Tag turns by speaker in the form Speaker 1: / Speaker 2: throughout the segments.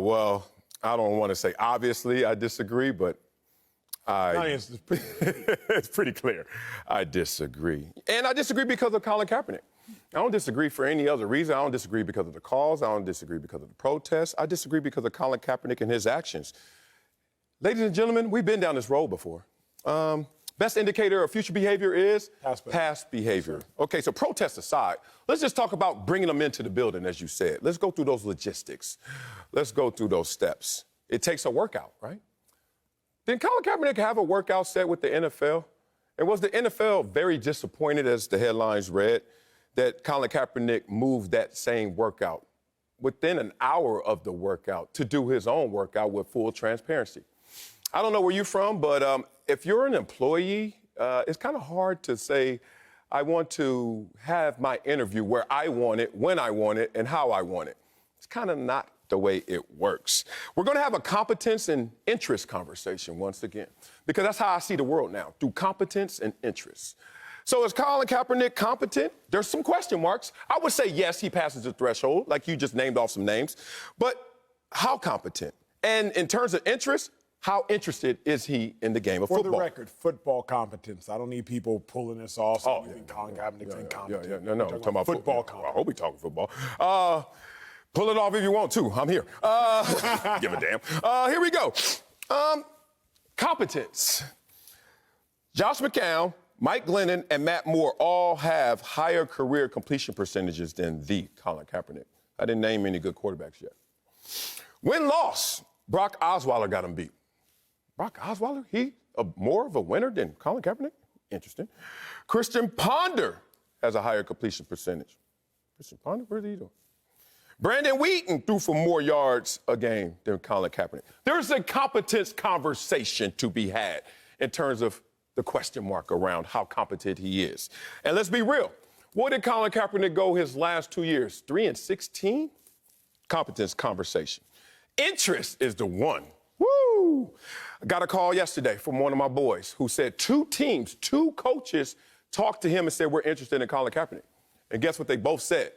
Speaker 1: Well, I don't want to say obviously I disagree, but it's pretty clear. I disagree. And I disagree because of Colin Kaepernick. I don't disagree for any other reason. I don't disagree because of the cause. I don't disagree because of the protests. I disagree because of Colin Kaepernick and his actions. Ladies and gentlemen, we've been down this road before. Best indicator of future behavior is past behavior. Okay, so protests aside, let's just talk about bringing them into the building, as you said. Let's go through those logistics. Let's go through those steps. It takes a workout, right? Did Colin Kaepernick have a workout set with the NFL? And was the NFL very disappointed, as the headlines read, that Colin Kaepernick moved that same workout within an hour of the workout to do his own workout with full transparency? I don't know where you're from, but if you're an employee, it's kind of hard to say, I want to have my interview where I want it, when I want it, and how I want it. It's kind of not the way it works. We're going to have a competence and interest conversation once again, because that's how I see the world now, through competence and interest. So is Colin Kaepernick competent? There's some question marks. I would say yes, he passes the threshold, like you just named off some names. But how competent? And in terms of interest, how interested is he in the game of football?
Speaker 2: For the record, football competence. I don't need people pulling this off. Colin Kaepernick's incompetent.
Speaker 1: No, I'm talking about
Speaker 2: football
Speaker 1: competence. I hope we talking football. Pull it off if you want to. I'm here. Give a damn. Here we go. Competence. Josh McCown, Mike Glennon, and Matt Moore all have higher career completion percentages than the Colin Kaepernick. I didn't name any good quarterbacks yet. Win-loss. Brock Osweiler got him beat. Brock Osweiler, he more of a winner than Colin Kaepernick? Interesting. Christian Ponder has a higher completion percentage. Christian Ponder, what are you doing? Brandon Wheaton threw for more yards a game than Colin Kaepernick. There's a competence conversation to be had in terms of the question mark around how competent he is. And let's be real. What did Colin Kaepernick go his last 2 years? 3-16? Competence conversation. Interest is the one. Woo! I got a call yesterday from one of my boys who said 2 teams, 2 coaches talked to him and said, we're interested in Colin Kaepernick. And guess what they both said?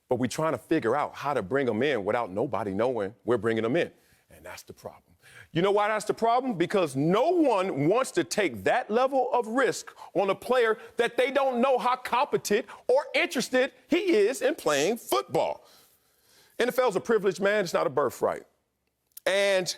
Speaker 1: But we're trying to figure out how to bring him in without nobody knowing we're bringing him in. And that's the problem. You know why that's the problem? Because no one wants to take that level of risk on a player that they don't know how competent or interested he is in playing football. NFL's a privilege, man. It's not a birthright. And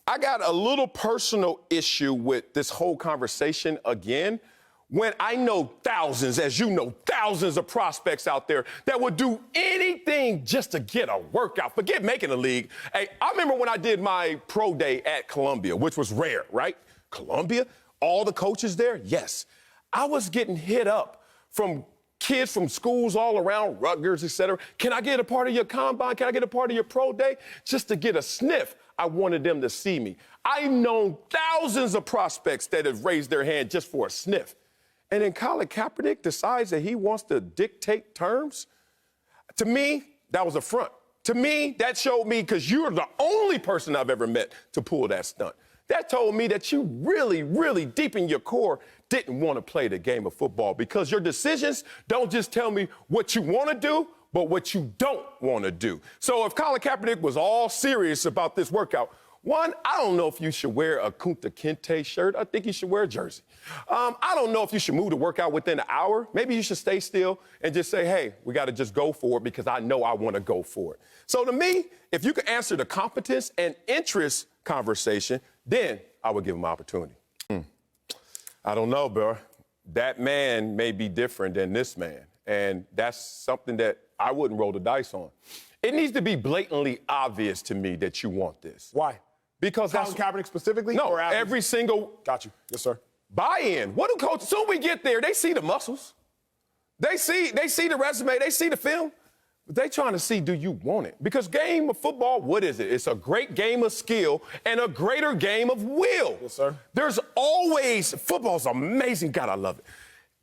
Speaker 1: I got a little personal issue with this whole conversation again, when I know thousands, as you know, thousands of prospects out there that would do anything just to get a workout. Forget making a league. Hey, I remember when I did my pro day at Columbia, which was rare, right? Columbia, all the coaches there, yes. I was getting hit up from kids from schools all around, Rutgers, et cetera. Can I get a part of your combine? Can I get a part of your pro day? Just to get a sniff. I wanted them to see me. I've known thousands of prospects that have raised their hand just for a sniff. And then Colin Kaepernick decides that he wants to dictate terms? To me, that was a front. To me, that showed me, because you're the only person I've ever met to pull that stunt. That told me that you really, really deep in your core didn't want to play the game of football, because your decisions don't just tell me what you want to do, but what you don't want to do. So if Colin Kaepernick was all serious about this workout, one, I don't know if you should wear a Kunta Kinte shirt. I think you should wear a jersey. I don't know if you should move the workout within an hour. Maybe you should stay still and just say, hey, we got to just go for it because I know I want to go for it. So to me, if you could answer the competence and interest conversation, then I would give him opportunity. I don't know, bro. That man may be different than this man. And that's something that I wouldn't roll the dice on. It needs to be blatantly obvious to me that you want this.
Speaker 2: Why?
Speaker 1: Because
Speaker 2: Colin Kaepernick specifically?
Speaker 1: No,
Speaker 2: or
Speaker 1: every single...
Speaker 2: Got you. Yes, sir.
Speaker 1: Buy-in. What do coaches... Soon we get there, they see the muscles. They see the resume. They see the film. But they trying to see, do you want it? Because game of football, what is it? It's a great game of skill and a greater game of will.
Speaker 2: Yes, sir.
Speaker 1: There's always... Football's amazing. God, I love it.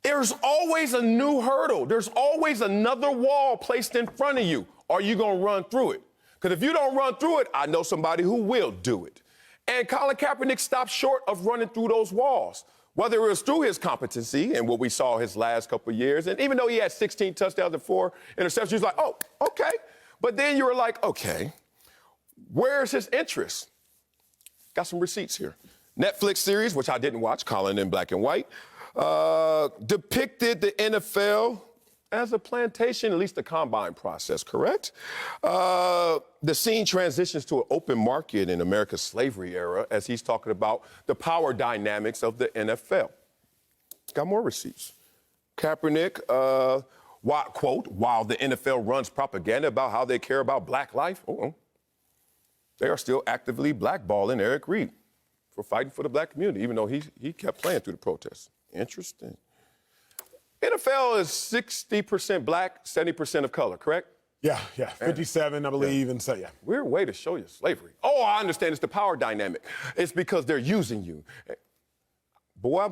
Speaker 1: There's always a new hurdle. There's always another wall placed in front of you. Are you going to run through it? Because if you don't run through it, I know somebody who will do it. And Colin Kaepernick stopped short of running through those walls, whether it was through his competency and what we saw his last couple of years. And even though he had 16 touchdowns and 4 interceptions, he was like, oh, okay. But then you were like, okay, Where's his interest? Got some receipts here. Netflix series, which I didn't watch, Colin in black and white, depicted the NFL as a plantation, at least the combine process, correct? The scene transitions to an open market in America's slavery era as he's talking about the power dynamics of the NFL. Got more receipts. Kaepernick, quote, while the NFL runs propaganda about how they care about black life, they are still actively blackballing Eric Reed for fighting for the black community, even though he kept playing through the protests. Interesting. NFL is 60% black, 70% of color, correct?
Speaker 2: Yeah. 57, I believe, and so, yeah.
Speaker 1: Weird way to show you slavery. Oh, I understand. It's the power dynamic. It's because they're using you. Boy,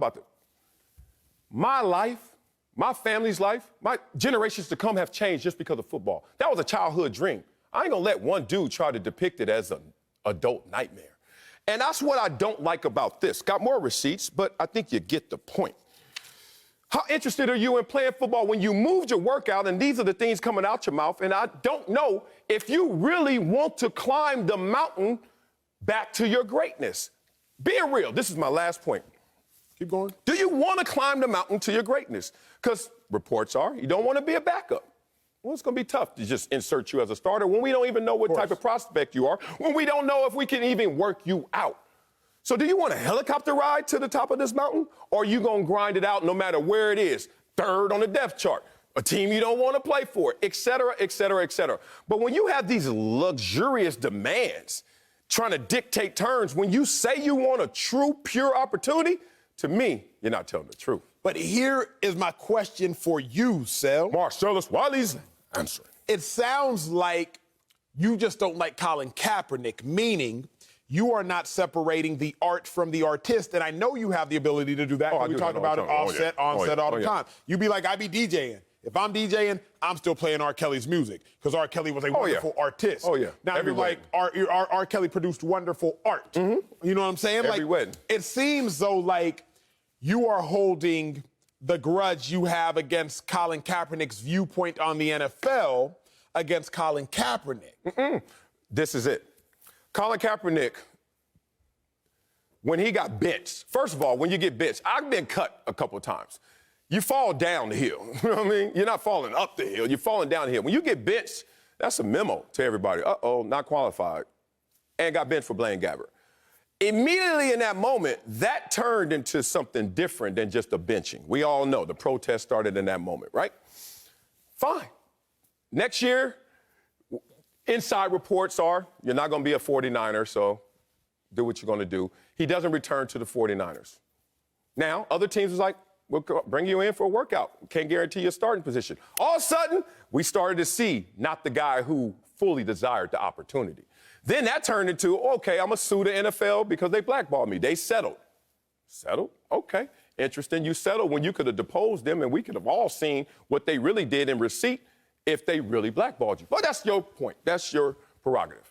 Speaker 1: my life, my family's life, my generations to come have changed just because of football. That was a childhood dream. I ain't gonna let one dude try to depict it as an adult nightmare. And that's what I don't like about this. Got more receipts, but I think you get the point. How interested are you in playing football when you moved your workout and these are the things coming out your mouth? And I don't know if you really want to climb the mountain back to your greatness. Being real, this is my last point.
Speaker 2: Keep going.
Speaker 1: Do you want to climb the mountain to your greatness? Because reports are you don't want to be a backup. Well, it's going to be tough to just insert you as a starter when we don't even know what type of prospect you are, when we don't know if we can even work you out. So do you want a helicopter ride to the top of this mountain, or are you going to grind it out no matter where it is? Third on the depth chart, a team you don't want to play for, et cetera, et cetera, et cetera. But when you have these luxurious demands trying to dictate terms, when you say you want a true, pure opportunity, to me, you're not telling the truth.
Speaker 2: But here is my question for you, Sel.
Speaker 1: Marcellus, Wiley's answering.
Speaker 2: It sounds like you just don't like Colin Kaepernick, meaning you are not separating the art from the artist. And I know you have the ability to do that.
Speaker 1: Oh,
Speaker 2: we talk about it offset all the time. You be like, I be DJing. If I'm DJing, I'm still playing R. Kelly's music because R. Kelly was a wonderful artist.
Speaker 1: Oh, yeah.
Speaker 2: Now you're like, R. Kelly produced wonderful art. Mm-hmm. You know what I'm saying?
Speaker 1: Every wedding.
Speaker 2: It seems though like you are holding the grudge you have against Colin Kaepernick's viewpoint on the NFL against Colin Kaepernick.
Speaker 1: This is it. Colin Kaepernick, when he got benched, first of all, when you get benched, I've been cut a couple of times. You fall down the hill. You know what I mean? You're not falling up the hill. You're falling down the hill. When you get benched, that's a memo to everybody. Uh-oh, not qualified. And got benched for Blaine Gabbert. Immediately in that moment, that turned into something different than just a benching. We all know the protest started in that moment, right? Fine. Next year, inside reports are you're not going to be a 49er, so do what you're going to do. He doesn't return to the 49ers. Now, other teams is like, we'll bring you in for a workout. Can't guarantee you a starting position. All of a sudden, we started to see not the guy who fully desired the opportunity. Then that turned into, okay, I'm going to sue the NFL because they blackballed me. They settled. Settled? Okay. Interesting. You settled when you could have deposed them and we could have all seen what they really did in receipt if they really blackballed you. But that's your point. That's your prerogative.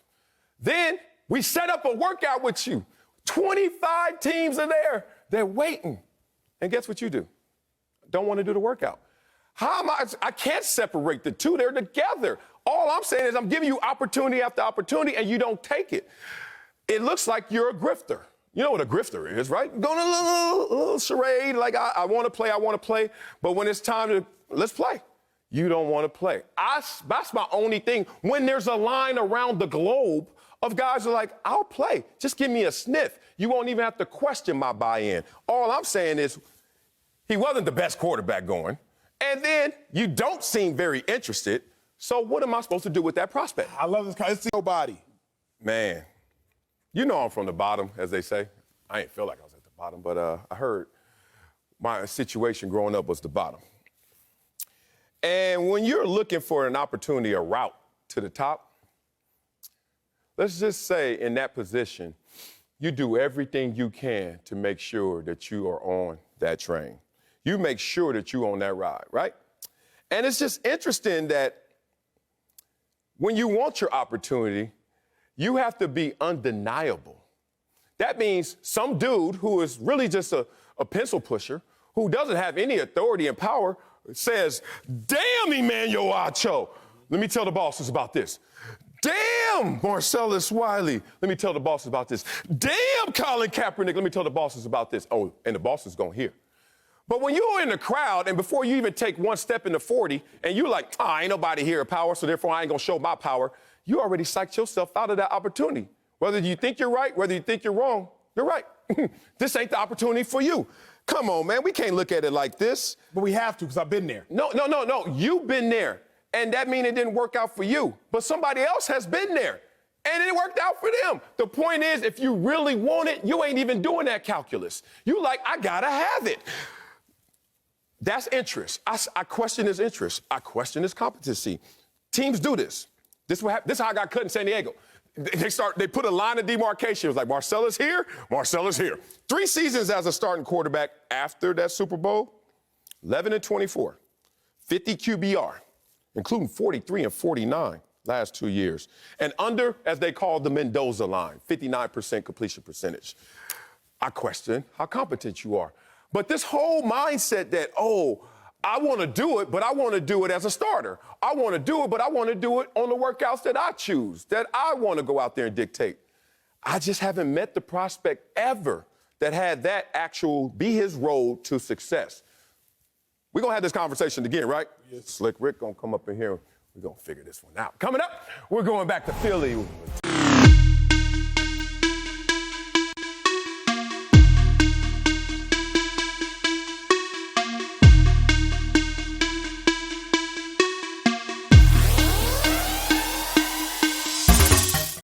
Speaker 1: Then we set up a workout with you. 25 teams are there. They're waiting. And guess what you do? Don't want to do the workout. I can't separate the two. They're together. All I'm saying is I'm giving you opportunity after opportunity, and you don't take it. It looks like you're a grifter. You know what a grifter is, right? Going a little charade, like I want to play. But when it's time to, let's play, you don't want to play. That's my only thing. When there's a line around the globe of guys who are like, I'll play. Just give me a sniff. You won't even have to question my buy-in. All I'm saying is he wasn't the best quarterback going. And then you don't seem very interested. So what am I supposed to do with that prospect?
Speaker 2: I love this guy. It's nobody.
Speaker 1: Man, you know I'm from the bottom, as they say. I ain't feel like I was at the bottom, but I heard my situation growing up was the bottom. And when you're looking for an opportunity, a route to the top, let's just say in that position, you do everything you can to make sure that you are on that train. You make sure that you're on that ride, right? And it's just interesting that when you want your opportunity, you have to be undeniable. That means some dude who is really just a pencil pusher, who doesn't have any authority and power, says, damn, Emmanuel Acho. Let me tell the bosses about this. Damn, Damn, Marcellus, Wiley. Let me tell the bosses about this. Damn, Colin Kaepernick. Let me tell the bosses about this. Oh, and the bosses gonna hear. But when you're in the crowd and before you even take one step into 40 and you're like, ain't nobody here of power, so therefore I ain't gonna show my power, you already psyched yourself out of that opportunity. Whether you think you're right, whether you think you're wrong, you're right. This ain't the opportunity for you. Come on, man, we can't look at it like this.
Speaker 2: But we have to, because I've been there.
Speaker 1: No, you've been there. And that means it didn't work out for you. But somebody else has been there. And it worked out for them. The point is, if you really want it, you ain't even doing that calculus. You like, I gotta have it. That's interest. I question his interest. I question his competency. Teams do this. This is how I got cut in San Diego. They put a line of demarcation. It was like, Marcellus here, Marcellus here. 3 seasons as a starting quarterback after that Super Bowl, 11-24, 50 QBR, including 43 and 49 last 2 years. And under, as they call the Mendoza line, 59% completion percentage. I question how competent you are. But this whole mindset that, I want to do it, but I want to do it as a starter. I want to do it, but I want to do it on the workouts that I choose, that I want to go out there and dictate. I just haven't met the prospect ever that had that be his road to success. We're going to have this conversation again, right? Yes. Slick Rick going to come up in here. We're going to figure this one out. Coming up, we're going back to Philly.